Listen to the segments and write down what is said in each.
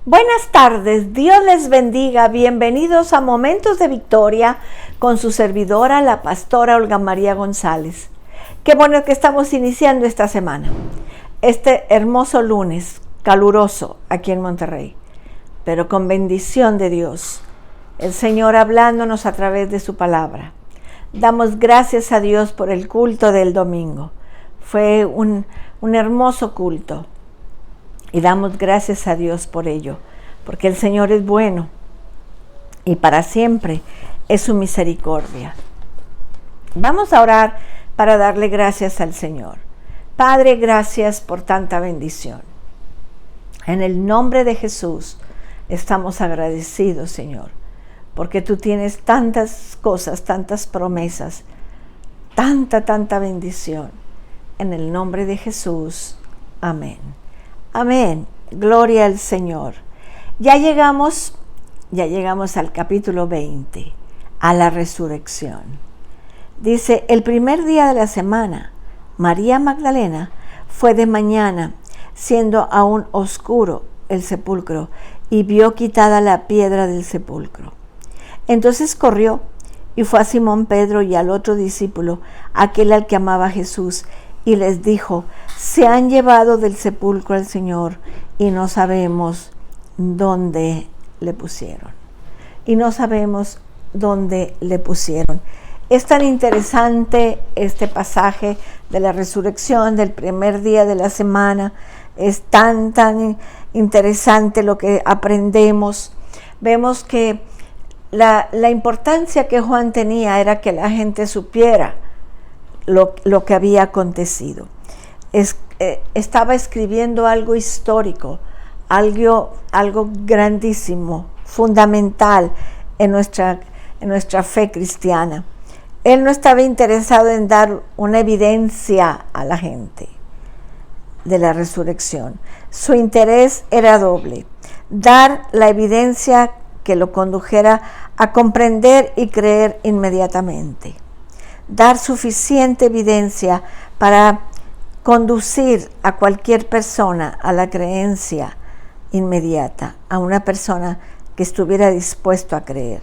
Buenas tardes, Dios les bendiga, bienvenidos a Momentos de Victoria con su servidora, la pastora Olga María González. Qué bueno que estamos iniciando esta semana, este hermoso lunes caluroso aquí en Monterrey, pero con bendición de Dios, el Señor hablándonos a través de su palabra. Damos gracias a Dios por el culto del domingo, fue un hermoso culto. Y damos gracias a Dios por ello, porque el Señor es bueno y para siempre es su misericordia. Vamos a orar para darle gracias al Señor. Padre, gracias por tanta bendición. En el nombre de Jesús estamos agradecidos, Señor, porque tú tienes tantas cosas, tantas promesas, tanta bendición. En el nombre de Jesús, amén. Amén, gloria al Señor. Ya llegamos al capítulo 20, a la resurrección. Dice, el primer día de la semana, María Magdalena fue de mañana, siendo aún oscuro el sepulcro, y vio quitada la piedra del sepulcro. Entonces corrió y fue a Simón Pedro y al otro discípulo, aquel al que amaba Jesús, y les dijo, se han llevado del sepulcro al Señor y no sabemos dónde le pusieron. Es tan interesante este pasaje de la resurrección del primer día de la semana. Es tan interesante lo que aprendemos. Vemos que la importancia que Juan tenía era que la gente supiera lo que había acontecido. Estaba escribiendo algo histórico, algo grandísimo, fundamental en nuestra fe cristiana. Él no estaba interesado en dar una evidencia a la gente de la resurrección. Su interés era doble: dar la evidencia que lo condujera a comprender y creer inmediatamente. Dar suficiente evidencia para conducir a cualquier persona a la creencia inmediata, a una persona que estuviera dispuesto a creer.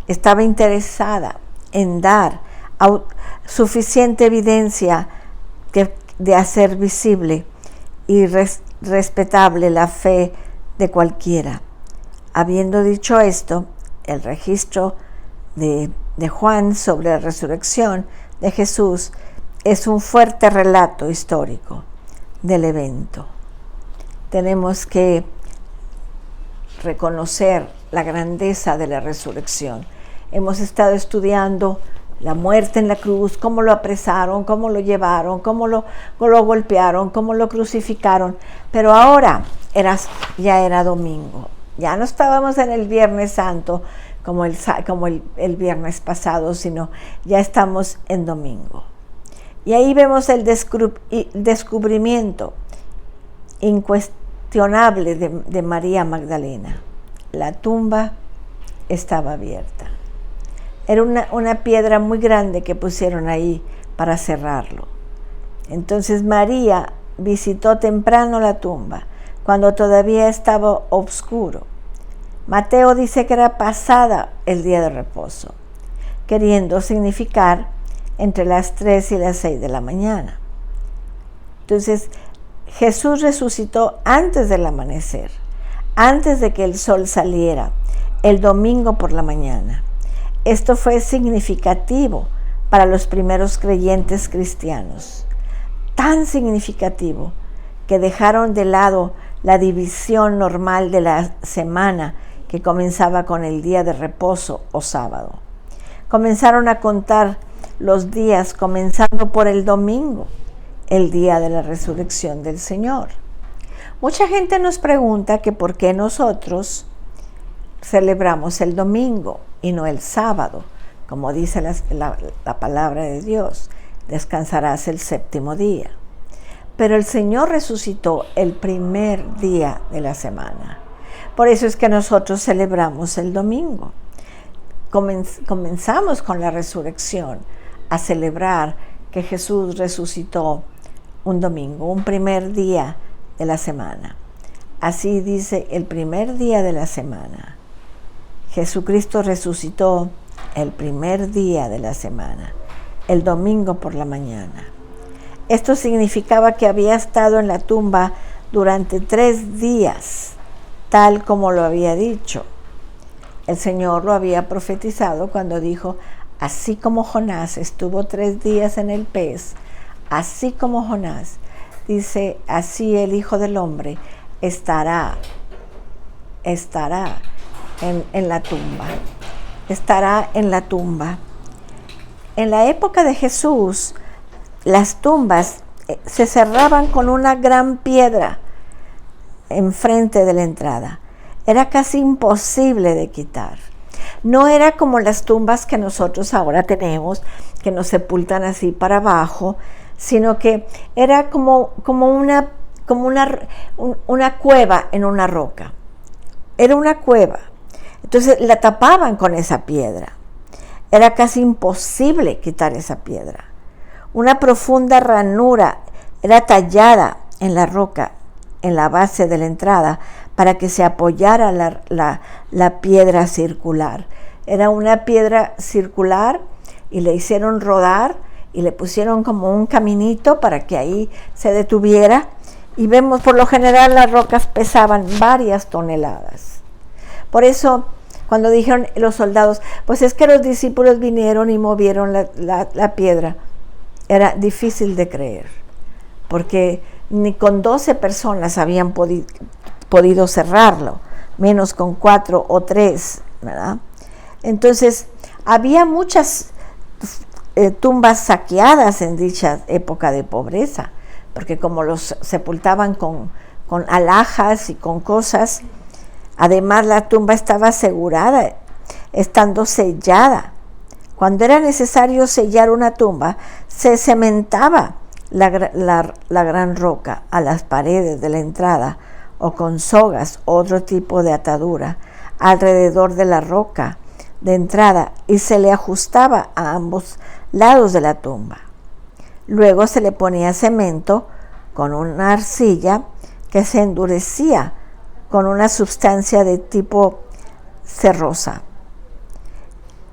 Estaba interesada en dar suficiente evidencia de hacer visible y respetable la fe de cualquiera. Habiendo dicho esto, el registro de Juan sobre la resurrección de Jesús es un fuerte relato histórico del evento. Tenemos que reconocer la grandeza de la resurrección. Hemos estado estudiando la muerte en la cruz, cómo lo apresaron, cómo lo llevaron, cómo lo golpearon, cómo lo crucificaron, pero ahora ya era domingo. Ya no estábamos en el Viernes Santo como el viernes pasado, sino ya estamos en domingo. Y ahí vemos el descubrimiento incuestionable de María Magdalena. La tumba estaba abierta. Era una piedra muy grande que pusieron ahí para cerrarlo. Entonces María visitó temprano la tumba, cuando todavía estaba oscuro. Mateo dice que era pasada el día de reposo, queriendo significar entre las 3 y las 6 de la mañana. Entonces, Jesús resucitó antes del amanecer, antes de que el sol saliera, el domingo por la mañana. Esto fue significativo para los primeros creyentes cristianos, tan significativo que dejaron de lado la división normal de la semana que comenzaba con el día de reposo o sábado. Comenzaron a contar los días comenzando por el domingo, el día de la resurrección del Señor. Mucha gente nos pregunta que por qué nosotros celebramos el domingo y no el sábado, como dice la palabra de Dios, descansarás el séptimo día. Pero el Señor resucitó el primer día de la semana. Por eso es que nosotros celebramos el domingo. Comenzamos con la resurrección a celebrar que Jesús resucitó un domingo, un primer día de la semana. Así dice el primer día de la semana. Jesucristo resucitó el primer día de la semana, el domingo por la mañana. Esto significaba que había estado en la tumba durante 3 días, tal como lo había dicho. El Señor lo había profetizado cuando dijo: así como Jonás estuvo 3 días en el pez, así como Jonás, dice, así el Hijo del Hombre estará en la tumba. Estará en la tumba. En la época de Jesús, las tumbas se cerraban con una gran piedra enfrente de la entrada. Era casi imposible de quitar. No era como las tumbas que nosotros ahora tenemos, que nos sepultan así para abajo, sino que era como una cueva en una roca. Era una cueva. Entonces la tapaban con esa piedra. Era casi imposible quitar esa piedra. Una profunda ranura era tallada en la roca, en la base de la entrada, para que se apoyara la piedra circular. Era una piedra circular y le hicieron rodar y le pusieron como un caminito para que ahí se detuviera. Y vemos, por lo general, las rocas pesaban varias toneladas. Por eso, cuando dijeron los soldados, pues es que los discípulos vinieron y movieron la piedra, era difícil de creer, porque ni con 12 personas habían podido cerrarlo, menos con 4 o 3, ¿verdad? Entonces, había muchas tumbas saqueadas en dicha época de pobreza, porque como los sepultaban con alhajas y con cosas, además la tumba estaba asegurada, estando sellada. Cuando era necesario sellar una tumba, se cementaba la gran roca a las paredes de la entrada, o con sogas, otro tipo de atadura, alrededor de la roca de entrada, y se le ajustaba a ambos lados de la tumba. Luego se le ponía cemento con una arcilla que se endurecía con una sustancia de tipo cerrosa.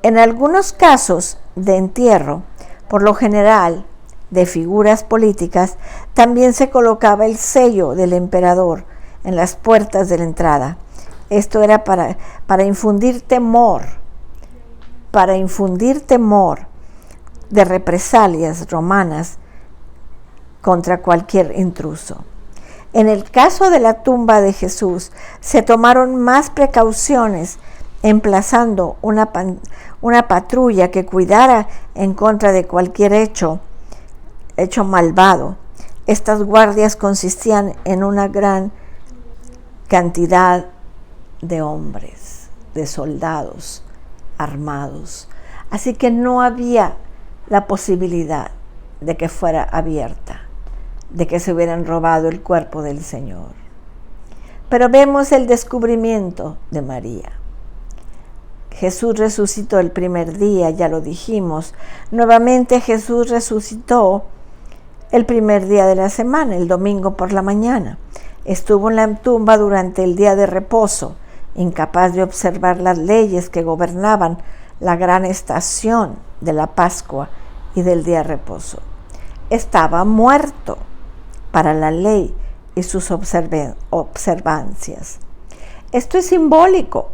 En algunos casos de entierro, por lo general de figuras políticas, también se colocaba el sello del emperador en las puertas de la entrada. Esto era para infundir temor de represalias romanas contra cualquier intruso. En el caso de la tumba de Jesús, se tomaron más precauciones, emplazando una patrulla que cuidara en contra de cualquier hecho malvado. Estas guardias consistían en una gran cantidad de hombres, de soldados armados. Así que no había la posibilidad de que fuera abierta, de que se hubieran robado el cuerpo del Señor. Pero vemos el descubrimiento de María. Jesús resucitó el primer día, ya lo dijimos. Nuevamente Jesús resucitó el primer día de la semana, el domingo por la mañana. Estuvo en la tumba durante el día de reposo, incapaz de observar las leyes que gobernaban la gran estación de la Pascua y del día de reposo. Estaba muerto para la ley y sus observancias. Esto es simbólico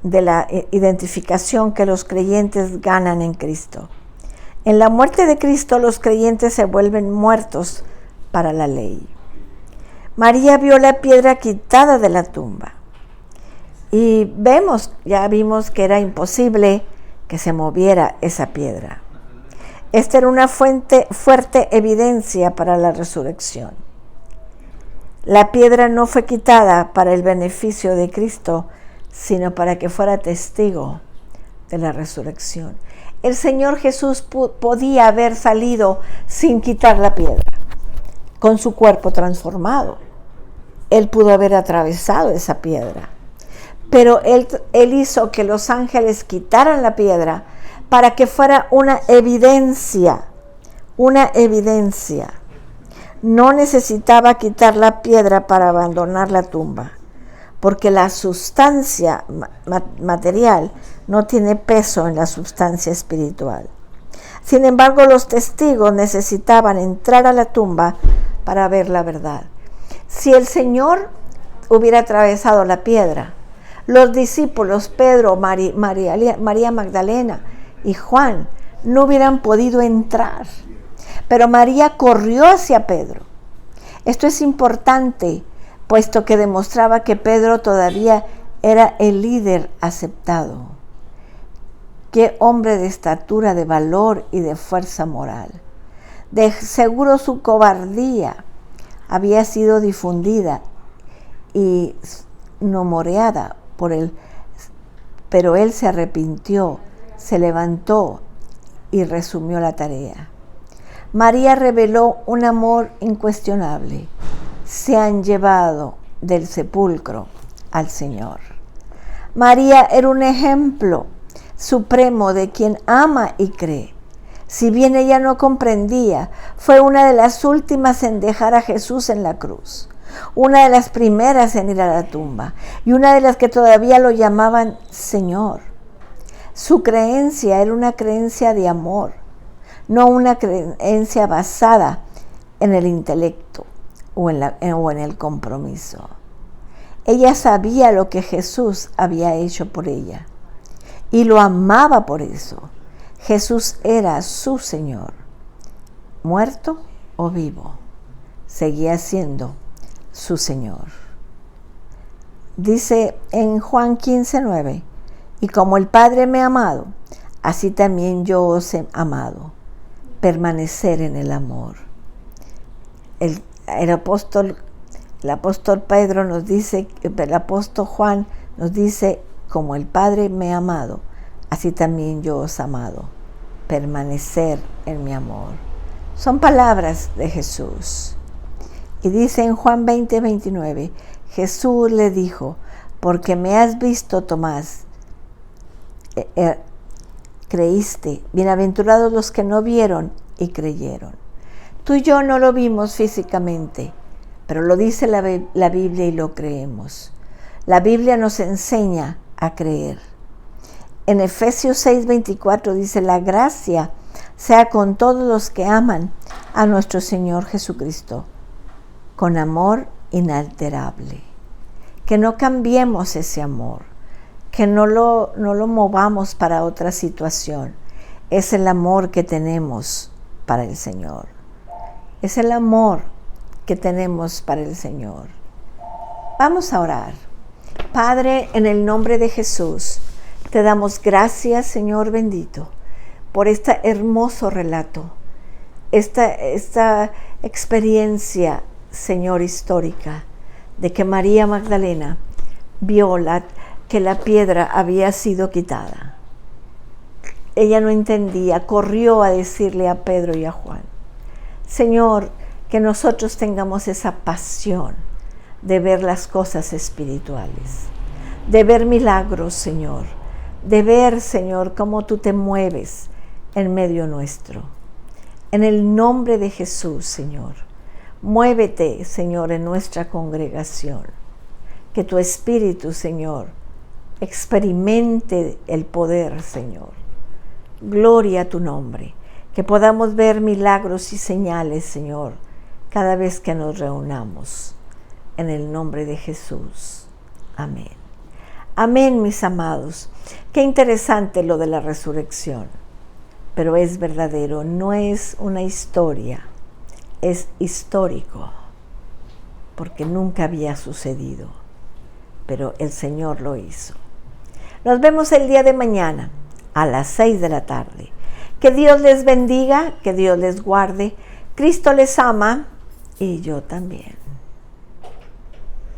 de la identificación que los creyentes ganan en Cristo. En la muerte de Cristo, los creyentes se vuelven muertos para la ley. María vio la piedra quitada de la tumba y ya vimos que era imposible que se moviera esa piedra. Esta era una fuerte evidencia para la resurrección. La piedra no fue quitada para el beneficio de Cristo, sino para que fuera testigo de la resurrección. El Señor Jesús podía haber salido sin quitar la piedra, con su cuerpo transformado. Él pudo haber atravesado esa piedra, pero él hizo que los ángeles quitaran la piedra para que fuera una evidencia. no necesitaba quitar la piedra para abandonar la tumba, porque la sustancia material no tiene peso en la sustancia espiritual. Sin embargo, los testigos necesitaban entrar a la tumba para ver la verdad. Si el Señor hubiera atravesado la piedra, los discípulos Pedro, María Magdalena y Juan no hubieran podido entrar. Pero María corrió hacia Pedro. Esto es importante, puesto que demostraba que Pedro todavía era el líder aceptado. Qué hombre de estatura, de valor y de fuerza moral. De seguro su cobardía había sido difundida y nomoreada por él, pero él se arrepintió, se levantó y resumió la tarea. María reveló un amor incuestionable. Se han llevado del sepulcro al Señor. María era un ejemplo supremo de quien ama y cree. Si bien ella no comprendía, fue una de las últimas en dejar a Jesús en la cruz, una de las primeras en ir a la tumba y una de las que todavía lo llamaban Señor. Su creencia era una creencia de amor, no una creencia basada en el intelecto o en el compromiso. Ella sabía lo que Jesús había hecho por ella y lo amaba por eso. Jesús era su Señor, muerto o vivo, seguía siendo su Señor. Dice en Juan 15:9, y como el Padre me ha amado, así también yo os he amado. Permanecer en el amor. El apóstol Pedro nos dice, el apóstol Juan nos dice, como el Padre me ha amado, así también yo os he amado. Permanecer en mi amor. Son palabras de Jesús. Y dice en Juan 20:29, Jesús le dijo, porque me has visto, Tomás, creíste. Bienaventurados los que no vieron y creyeron. Tú y yo no lo vimos físicamente, pero lo dice la Biblia y lo creemos. La Biblia nos enseña a creer. En Efesios 6:24 dice, la gracia sea con todos los que aman a nuestro Señor Jesucristo, con amor inalterable. Que no cambiemos ese amor, que no lo movamos para otra situación. Es el amor que tenemos para el Señor. Es el amor que tenemos para el Señor. Vamos a orar. Padre, en el nombre de Jesús, te damos gracias, Señor bendito, por este hermoso relato, esta experiencia, Señor, histórica, de que María Magdalena vio que la piedra había sido quitada. Ella no entendía, corrió a decirle a Pedro y a Juan. Señor, que nosotros tengamos esa pasión de ver las cosas espirituales, de ver milagros, Señor, de ver, Señor, cómo tú te mueves en medio nuestro. En el nombre de Jesús, Señor, muévete, Señor, en nuestra congregación. Que tu Espíritu, Señor, experimente el poder, Señor. Gloria a tu nombre. Que podamos ver milagros y señales, Señor, cada vez que nos reunamos. En el nombre de Jesús. Amén. Amén, mis amados. Qué interesante lo de la resurrección. Pero es verdadero, no es una historia, es histórico, porque nunca había sucedido, pero el Señor lo hizo. Nos vemos el día de mañana a las 6 de la tarde. Que Dios les bendiga, que Dios les guarde. Cristo les ama y yo también.